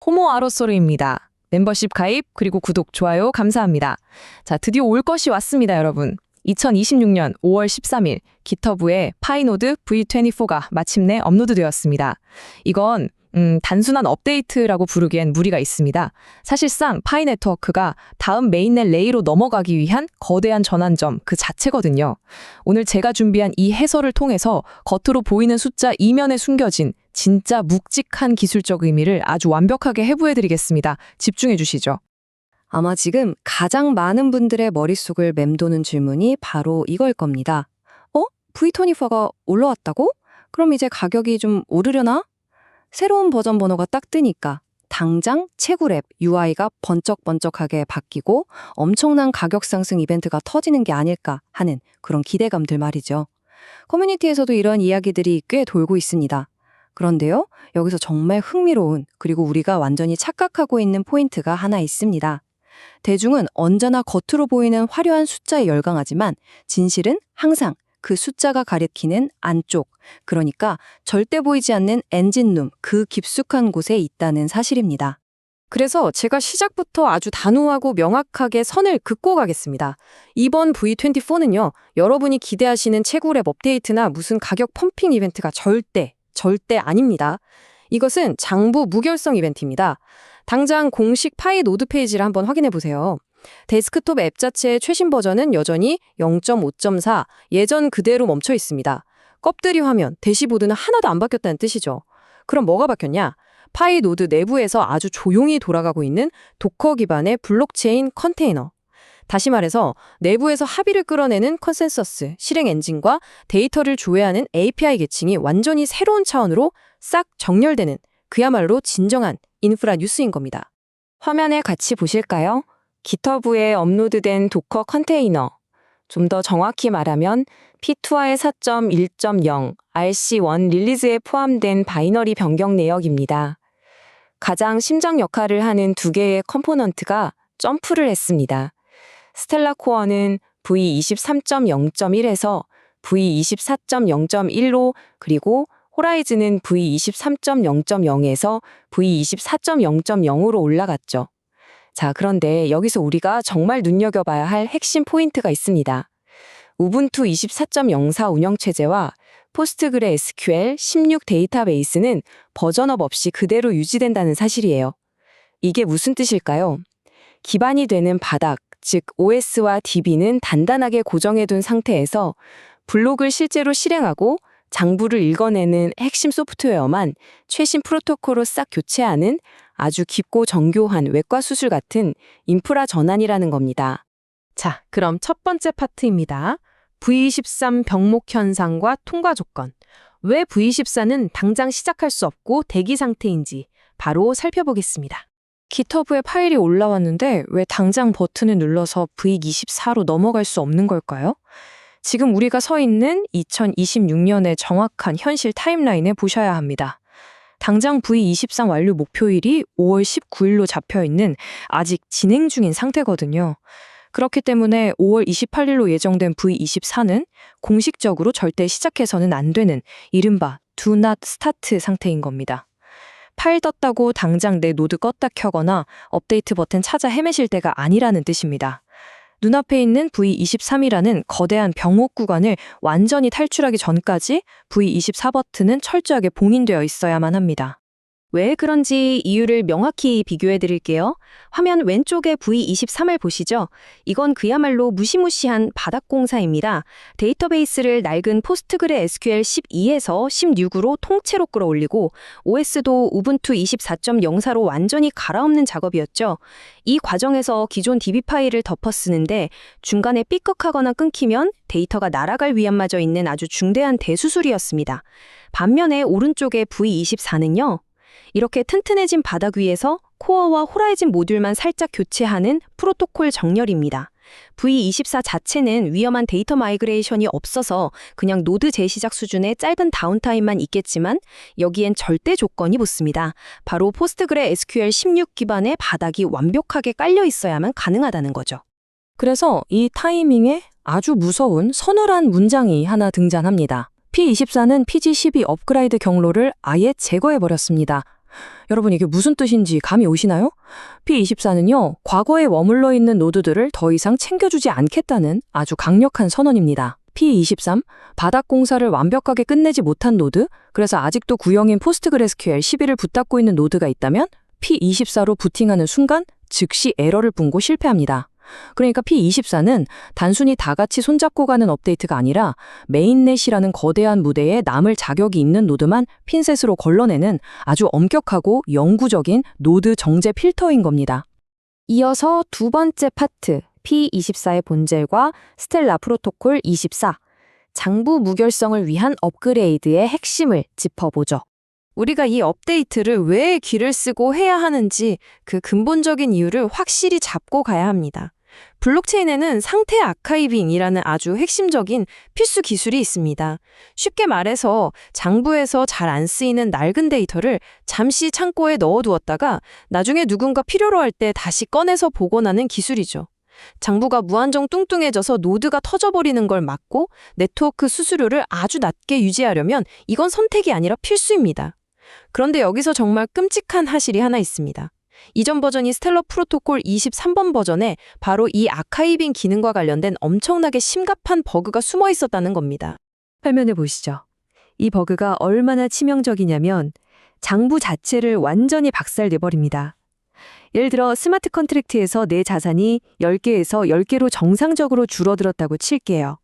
호모 아로소르입니다. 멤버십 가입 그리고 구독, 좋아요 감사합니다. 자, 드디어 올 것이 왔습니다, 여러분. 2026년 5월 13일 기터브의 파이노드 V24가 마침내 업로드되었습니다. 이건 단순한 업데이트라고 부르기엔 무리가 있습니다. 사실상 파이 네트워크가 다음 메인넷 레이로 넘어가기 위한 거대한 전환점 그 자체거든요. 오늘 제가 준비한 이 해설을 통해서 겉으로 보이는 숫자 이면에 숨겨진 진짜 묵직한 기술적 의미를 아주 완벽하게 해부해드리겠습니다. 집중해 주시죠. 아마 지금 가장 많은 분들의 머릿속을 맴도는 질문이 바로 이걸 겁니다. V24가 올라왔다고? 그럼 이제 가격이 좀 오르려나? 새로운 버전 번호가 딱 뜨니까 당장 채굴 앱 UI가 번쩍번쩍하게 바뀌고 엄청난 가격 상승 이벤트가 터지는 게 아닐까 하는 그런 기대감들 말이죠. 커뮤니티에서도 이런 이야기들이 꽤 돌고 있습니다. 그런데요, 여기서 정말 흥미로운 그리고 우리가 완전히 착각하고 있는 포인트가 하나 있습니다. 대중은 언제나 겉으로 보이는 화려한 숫자에 열광하지만 진실은 항상 그 숫자가 가리키는 안쪽, 그러니까 절대 보이지 않는 엔진룸, 그 깊숙한 곳에 있다는 사실입니다. 그래서 제가 시작부터 아주 단호하고 명확하게 선을 긋고 가겠습니다. 이번 V24는요, 여러분이 기대하시는 채굴 앱 업데이트나 무슨 가격 펌핑 이벤트가 절대 아닙니다. 이것은 장부 무결성 이벤트입니다. 당장 공식 파이 노드 페이지를 한번 확인해 보세요. 데스크톱 앱 자체의 최신 버전은 여전히 0.5.4 예전 그대로 멈춰 있습니다. 껍데리 화면, 대시보드는 하나도 안 바뀌었다는 뜻이죠. 그럼 뭐가 바뀌었냐? 파이 노드 내부에서 아주 조용히 돌아가고 있는 도커 기반의 블록체인 컨테이너. 다시 말해서 내부에서 합의를 끌어내는 컨센서스, 실행 엔진과 데이터를 조회하는 API 계층이 완전히 새로운 차원으로 싹 정렬되는 그야말로 진정한 인프라 뉴스인 겁니다. 화면에 같이 보실까요? 기터브에 업로드된 도커 컨테이너. 좀 더 정확히 말하면 P2와의 4.1.0 RC1 릴리즈에 포함된 바이너리 변경 내역입니다. 가장 심장 역할을 하는 두 개의 컴포넌트가 점프를 했습니다. 스텔라 코어는 V23.0.1에서 V24.0.1로 그리고 호라이즌은 V23.0.0에서 V24.0.0으로 올라갔죠. 자, 그런데 여기서 우리가 정말 눈여겨봐야 할 핵심 포인트가 있습니다. 우분투 24.04 운영체제와 포스트그레 SQL 16 데이터베이스는 버전업 없이 그대로 유지된다는 사실이에요. 이게 무슨 뜻일까요? 기반이 되는 바닥, 즉 OS와 DB는 단단하게 고정해둔 상태에서 블록을 실제로 실행하고 장부를 읽어내는 핵심 소프트웨어만 최신 프로토콜로 싹 교체하는 아주 깊고 정교한 외과 수술 같은 인프라 전환이라는 겁니다. 자, 그럼 첫 번째 파트입니다. V23 병목 현상과 통과 조건. 왜 V24는 당장 시작할 수 없고 대기 상태인지 바로 살펴보겠습니다. 기터브에 파일이 올라왔는데 왜 당장 버튼을 눌러서 V24로 넘어갈 수 없는 걸까요? 지금 우리가 서 있는 2026년의 정확한 현실 타임라인에 보셔야 합니다. 당장 V23 완료 목표일이 5월 19일로 잡혀있는 아직 진행 중인 상태거든요. 그렇기 때문에 5월 28일로 예정된 V24는 공식적으로 절대 시작해서는 안 되는 이른바 Do Not Start 상태인 겁니다. 파일 떴다고 당장 내 노드 껐다 켜거나 업데이트 버튼 찾아 헤매실 때가 아니라는 뜻입니다. 눈앞에 있는 V23이라는 거대한 병목 구간을 완전히 탈출하기 전까지 V24 버튼은 철저하게 봉인되어 있어야만 합니다. 왜 그런지 이유를 명확히 비교해 드릴게요. 화면 왼쪽에 V23을 보시죠. 이건 그야말로 무시무시한 바닥 공사입니다. 데이터베이스를 낡은 포스트그레 SQL 12에서 16으로 통째로 끌어올리고 OS도 우분투 24.04로 완전히 갈아엎는 작업이었죠. 이 과정에서 기존 DB 파일을 덮어 쓰는데 중간에 삐걱하거나 끊기면 데이터가 날아갈 위험마저 있는 아주 중대한 대수술이었습니다. 반면에 오른쪽의 V24는요. 이렇게 튼튼해진 바닥 위에서 코어와 호라이즌 모듈만 살짝 교체하는 프로토콜 정렬입니다. V24 자체는 위험한 데이터 마이그레이션이 없어서 그냥 노드 재시작 수준의 짧은 다운타임만 있겠지만 여기엔 절대 조건이 붙습니다. 바로 포스트그레 SQL 16 기반의 바닥이 완벽하게 깔려 있어야만 가능하다는 거죠. 그래서 이 타이밍에 아주 무서운 서늘한 문장이 하나 등장합니다. P24는 PG12 업그레이드 경로를 아예 제거해버렸습니다. 여러분 이게 무슨 뜻인지 감이 오시나요? P24는요, 과거에 머물러 있는 노드들을 더 이상 챙겨주지 않겠다는 아주 강력한 선언입니다. P23, 바닥 공사를 완벽하게 끝내지 못한 노드, 그래서 아직도 구형인 포스트그레스QL 11을 붙잡고 있는 노드가 있다면 P24로 부팅하는 순간 즉시 에러를 뿜고 실패합니다. 그러니까 P24는 단순히 다 같이 손잡고 가는 업데이트가 아니라 메인넷이라는 거대한 무대에 남을 자격이 있는 노드만 핀셋으로 걸러내는 아주 엄격하고 영구적인 노드 정제 필터인 겁니다. 이어서 두 번째 파트, P24의 본질과 스텔라 프로토콜 24, 장부 무결성을 위한 업그레이드의 핵심을 짚어보죠. 우리가 이 업데이트를 왜 귀를 쓰고 해야 하는지 그 근본적인 이유를 확실히 잡고 가야 합니다. 블록체인에는 상태 아카이빙이라는 아주 핵심적인 필수 기술이 있습니다. 쉽게 말해서 장부에서 잘 안 쓰이는 낡은 데이터를 잠시 창고에 넣어두었다가 나중에 누군가 필요로 할 때 다시 꺼내서 복원하는 기술이죠. 장부가 무한정 뚱뚱해져서 노드가 터져버리는 걸 막고 네트워크 수수료를 아주 낮게 유지하려면 이건 선택이 아니라 필수입니다. 그런데 여기서 정말 끔찍한 사실이 하나 있습니다. 이전 버전이 스텔러 프로토콜 23번 버전에 바로 이 아카이빙 기능과 관련된 엄청나게 심각한 버그가 숨어 있었다는 겁니다. 설명해 보시죠. 이 버그가 얼마나 치명적이냐면 장부 자체를 완전히 박살내버립니다. 예를 들어 스마트 컨트랙트에서 내 자산이 10개에서 10개로 정상적으로 줄어들었다고 칠게요.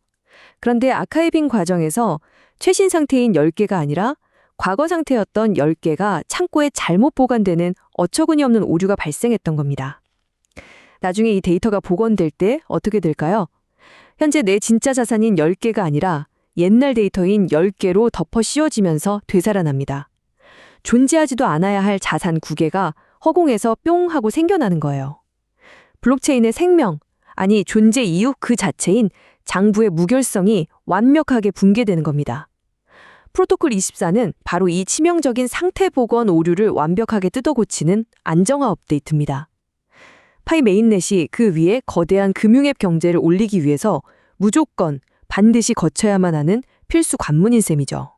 그런데 아카이빙 과정에서 최신 상태인 10개가 아니라 과거 상태였던 10개가 창고에 잘못 보관되는 어처구니 없는 오류가 발생했던 겁니다. 나중에 이 데이터가 복원될 때 어떻게 될까요? 현재 내 진짜 자산인 10개가 아니라 옛날 데이터인 10개로 덮어 씌워지면서 되살아납니다. 존재하지도 않아야 할 자산 9개가 허공에서 뿅 하고 생겨나는 거예요. 블록체인의 생명, 아니 존재 이유 그 자체인 장부의 무결성이 완벽하게 붕괴되는 겁니다. 프로토콜 24는 바로 이 치명적인 상태 복원 오류를 완벽하게 뜯어고치는 안정화 업데이트입니다. 파이 메인넷이 그 위에 거대한 금융앱 경제를 올리기 위해서 무조건 반드시 거쳐야만 하는 필수 관문인 셈이죠.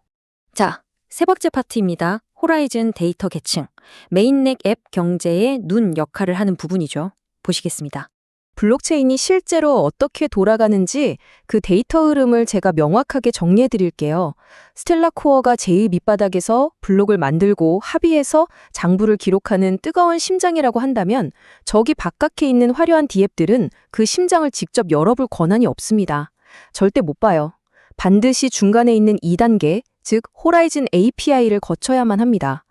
자, 세 번째 파트입니다. 호라이즌 데이터 계층, 메인넷 앱 경제의 눈 역할을 하는 부분이죠. 보시겠습니다. 블록체인이 실제로 어떻게 돌아가는지 그 데이터 흐름을 제가 명확하게 정리해 드릴게요. 스텔라 코어가 제일 밑바닥에서 블록을 만들고 합의해서 장부를 기록하는 뜨거운 심장이라고 한다면 저기 바깥에 있는 화려한 D앱들은 그 심장을 직접 열어볼 권한이 없습니다. 절대 못 봐요. 반드시 중간에 있는 2단계, 즉 호라이즌 API를 거쳐야만 합니다.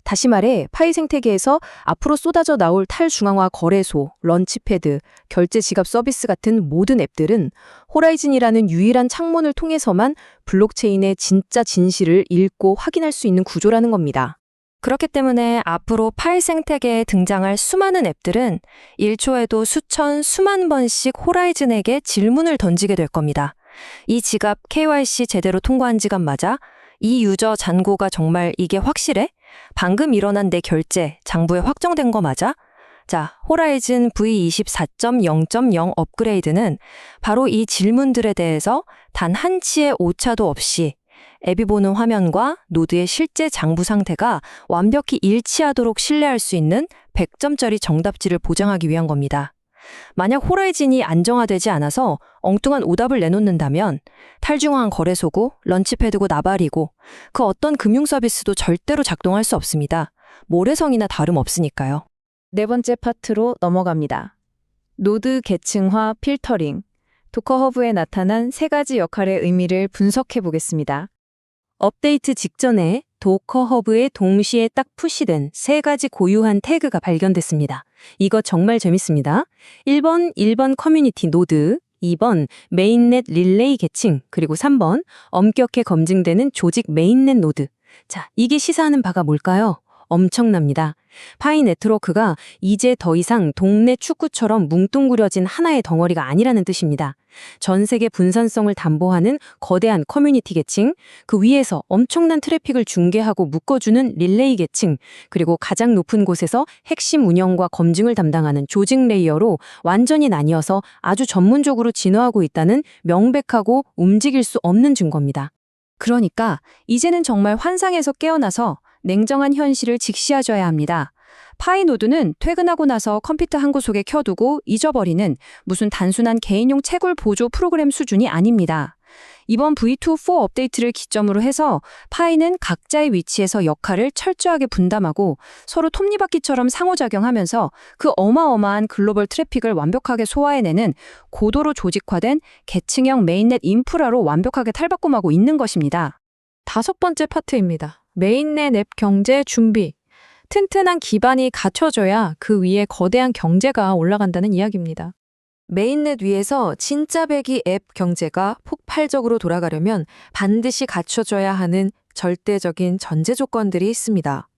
다시 말해 파이 생태계에서 앞으로 쏟아져 나올 탈중앙화 거래소, 런치패드, 결제 지갑 서비스 같은 모든 앱들은 호라이즌이라는 유일한 창문을 통해서만 블록체인의 진짜 진실을 읽고 확인할 수 있는 구조라는 겁니다. 그렇기 때문에 앞으로 파이 생태계에 등장할 수많은 앱들은 1초에도 수천, 수만 번씩 호라이즌에게 질문을 던지게 될 겁니다. 이 지갑 KYC 제대로 통과한 지갑 맞아? 이 유저 잔고가 정말 이게 확실해? 방금 일어난 내 결제, 장부에 확정된 거 맞아? 자, 호라이즌 V24.0.0 업그레이드는 바로 이 질문들에 대해서 단 한치의 오차도 없이 앱이 보는 화면과 노드의 실제 장부 상태가 완벽히 일치하도록 신뢰할 수 있는 100점짜리 정답지를 보장하기 위한 겁니다. 만약 호라이즌이 안정화되지 않아서 엉뚱한 오답을 내놓는다면 탈중앙 거래소고 런치패드고 나발이고 그 어떤 금융 서비스도 절대로 작동할 수 없습니다. 모래성이나 다름없으니까요. 네 번째 파트로 넘어갑니다. 노드 계층화 필터링, 도커 허브에 나타난 세 가지 역할의 의미를 분석해 보겠습니다. 업데이트 직전에 도커 허브에 동시에 딱 푸시된 세 가지 고유한 태그가 발견됐습니다. 이거 정말 재밌습니다. 1번 커뮤니티 노드, 2번 메인넷 릴레이 계층, 그리고 3번 엄격히 검증되는 조직 메인넷 노드. 자, 이게 시사하는 바가 뭘까요? 엄청납니다. 파이 네트워크가 이제 더 이상 동네 축구처럼 뭉뚱그려진 하나의 덩어리가 아니라는 뜻입니다. 전 세계 분산성을 담보하는 거대한 커뮤니티 계층, 그 위에서 엄청난 트래픽을 중계하고 묶어주는 릴레이 계층, 그리고 가장 높은 곳에서 핵심 운영과 검증을 담당하는 조직 레이어로 완전히 나뉘어서 아주 전문적으로 진화하고 있다는 명백하고 움직일 수 없는 증거입니다. 그러니까 이제는 정말 환상에서 깨어나서 냉정한 현실을 직시하셔야 합니다. 파이 노드는 퇴근하고 나서 컴퓨터 한 구석에 켜두고 잊어버리는 무슨 단순한 개인용 채굴 보조 프로그램 수준이 아닙니다. 이번 V2.4 업데이트를 기점으로 해서 파이는 각자의 위치에서 역할을 철저하게 분담하고 서로 톱니바퀴처럼 상호작용하면서 그 어마어마한 글로벌 트래픽을 완벽하게 소화해내는 고도로 조직화된 계층형 메인넷 인프라로 완벽하게 탈바꿈하고 있는 것입니다. 5번째 파트입니다. 메인넷 앱 경제 준비. 튼튼한 기반이 갖춰져야 그 위에 거대한 경제가 올라간다는 이야기입니다. 메인넷 위에서 진짜 배기 앱 경제가 폭발적으로 돌아가려면 반드시 갖춰져야 하는 절대적인 전제 조건들이 있습니다.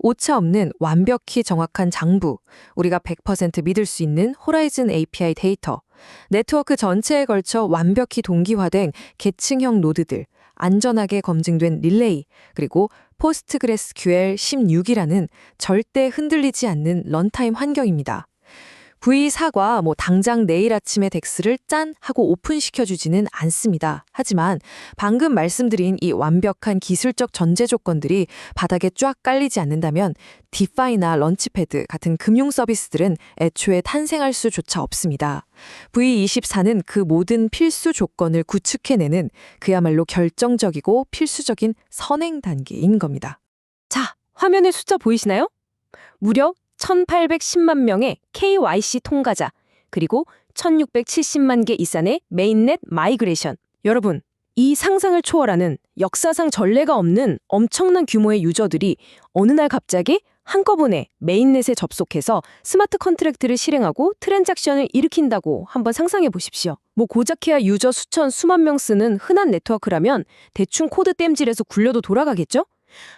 오차 없는 완벽히 정확한 장부, 우리가 100% 믿을 수 있는 호라이즌 API 데이터, 네트워크 전체에 걸쳐 완벽히 동기화된 계층형 노드들, 안전하게 검증된 릴레이, 그리고 포스트그레스QL 16이라는 절대 흔들리지 않는 런타임 환경입니다. V4가 당장 내일 아침에 덱스를 짠 하고 오픈시켜주지는 않습니다. 하지만 방금 말씀드린 이 완벽한 기술적 전제 조건들이 바닥에 쫙 깔리지 않는다면 디파이나 런치패드 같은 금융 서비스들은 애초에 탄생할 수조차 없습니다. V24는 그 모든 필수 조건을 구축해내는 그야말로 결정적이고 필수적인 선행 단계인 겁니다. 자, 화면에 숫자 보이시나요? 무려 1,810만 명의 KYC 통과자, 그리고 1,670만 개 이상의 메인넷 마이그레이션. 여러분, 이 상상을 초월하는 역사상 전례가 없는 엄청난 규모의 유저들이 어느 날 갑자기 한꺼번에 메인넷에 접속해서 스마트 컨트랙트를 실행하고 트랜잭션을 일으킨다고 한번 상상해 보십시오. 고작해야 유저 수천, 수만 명 쓰는 흔한 네트워크라면 대충 코드 땜질해서 굴려도 돌아가겠죠?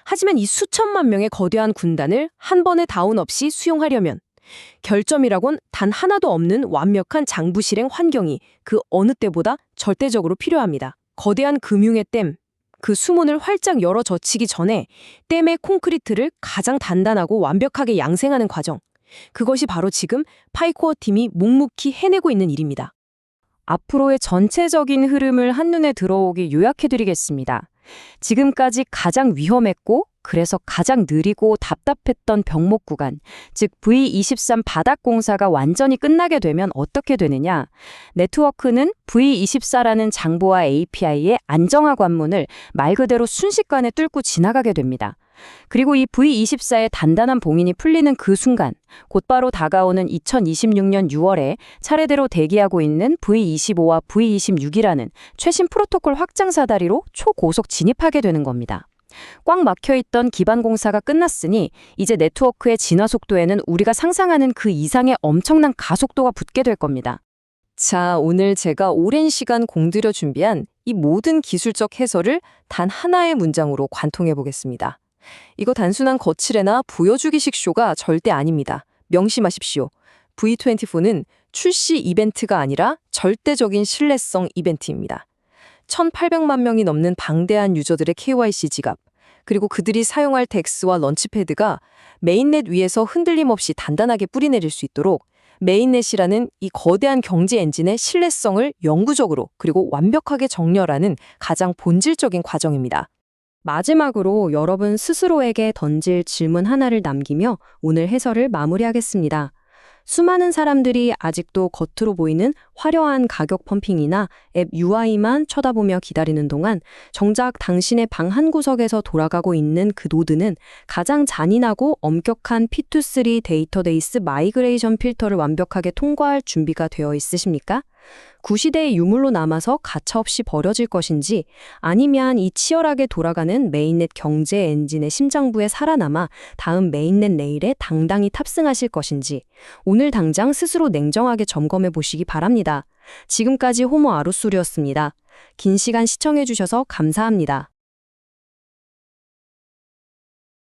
하지만 이 수천만 명의 거대한 군단을 한 번에 다운 없이 수용하려면 결점이라곤 단 하나도 없는 완벽한 장부 실행 환경이 그 어느 때보다 절대적으로 필요합니다. 거대한 금융의 댐, 그 수문을 활짝 열어 젖히기 전에 댐의 콘크리트를 가장 단단하고 완벽하게 양생하는 과정. 그것이 바로 지금 파이코어 팀이 묵묵히 해내고 있는 일입니다. 앞으로의 전체적인 흐름을 한눈에 들어오게 요약해드리겠습니다. 지금까지 가장 위험했고 그래서 가장 느리고 답답했던 병목 구간, 즉 V23 바닥 공사가 완전히 끝나게 되면 어떻게 되느냐? 네트워크는 V24라는 장부와 API의 안정화 관문을 말 그대로 순식간에 뚫고 지나가게 됩니다. 그리고 이 V24의 단단한 봉인이 풀리는 그 순간, 곧바로 다가오는 2026년 6월에 차례대로 대기하고 있는 V25와 V26이라는 최신 프로토콜 확장 사다리로 초고속 진입하게 되는 겁니다. 꽉 막혀있던 기반 공사가 끝났으니 이제 네트워크의 진화 속도에는 우리가 상상하는 그 이상의 엄청난 가속도가 붙게 될 겁니다. 자, 오늘 제가 오랜 시간 공들여 준비한 이 모든 기술적 해설을 단 하나의 문장으로 관통해 보겠습니다. 이거 단순한 거칠애나 보여주기식 쇼가 절대 아닙니다. 명심하십시오. V24는 출시 이벤트가 아니라 절대적인 신뢰성 이벤트입니다. 1,800만 명이 넘는 방대한 유저들의 KYC 지갑, 그리고 그들이 사용할 덱스와 런치패드가 메인넷 위에서 흔들림 없이 단단하게 뿌리내릴 수 있도록 메인넷이라는 이 거대한 경제 엔진의 신뢰성을 영구적으로 그리고 완벽하게 정렬하는 가장 본질적인 과정입니다. 마지막으로 여러분 스스로에게 던질 질문 하나를 남기며 오늘 해설을 마무리하겠습니다. 수많은 사람들이 아직도 겉으로 보이는 화려한 가격 펌핑이나 앱 UI만 쳐다보며 기다리는 동안 정작 당신의 방 한 구석에서 돌아가고 있는 그 노드는 가장 잔인하고 엄격한 P2/3 데이터베이스 마이그레이션 필터를 완벽하게 통과할 준비가 되어 있으십니까? 구시대의 유물로 남아서 가차없이 버려질 것인지 아니면 이 치열하게 돌아가는 메인넷 경제 엔진의 심장부에 살아남아 다음 메인넷 레일에 당당히 탑승하실 것인지 오늘 당장 스스로 냉정하게 점검해 보시기 바랍니다. 지금까지 호모 아루소리였습니다. 긴 시간 시청해 주셔서 감사합니다.